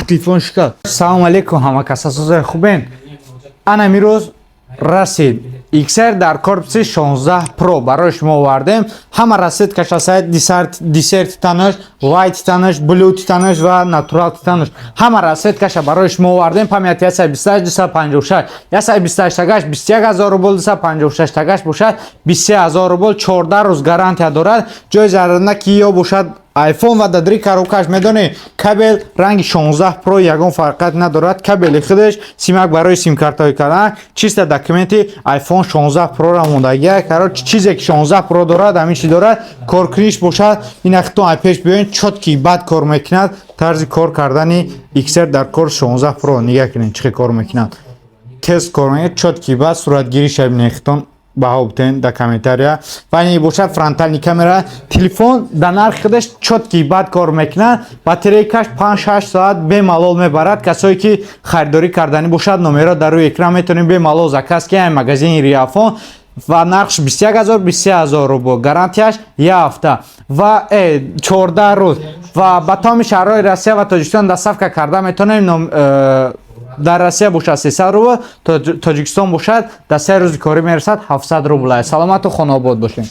телефон шикар. Салом алейкум, ҳама касасозай хубен. Ана мирӯз расид XR дар корпуси 16 Pro барои шумо овардем. Ҳама расид кашасай десерт титанош, white титанош, blue титанош ва natural титанош. Ҳама расид каша барои шумо овардем. Памяти 128 256. 128 тагаш 21000 рубл, 256 тагаш бошад 23000 рубл. 14 рӯз гарантия дорад. Ҷои зарарна ки ё бошад iPhone ва дадри коробкаш медони кабел ранги 16 Pro ягон фарқат надорад. Кабели худаш симак барои сим-картаи кардан, чиста документи iPhone 16 Pro ра мондагия. Короче чизе ки 16 Pro дорад, ҳамин чи дорад. Коркуниш бошад. Ин ахтон айпеш биёин чотки бад кор мекунад. Тарзи кор кардани XR дар кор 16 Pro нигаҳ кунед чӣ кор мекунад. Тест кор мекунад чотки бад суратгирӣ шабин ахтон баҳо бутен да комментария. Вайни бошад фронтальни камера, телефон да нархи худаш чотки бад кор мекунад. Батарейкаш 5-6 соат бемалол мебарад. Касое ки харидорӣ кардани бошад, номеро дар рӯи экран метавонед бемалол заказ кунед. Магазини Риафон ва нархш 21000 23000 рубл. Гарантияш 1 ҳафта ва 14 рӯз. Ва ба тамоми шаҳрҳои Россия ва Тоҷикистон доставка карда метавонем. Дар Россия бошад 300 рубл, Тоҷикистон бошад до 3 рӯзи корӣ мерасад 700 рубл. Саломату хонобод бошед.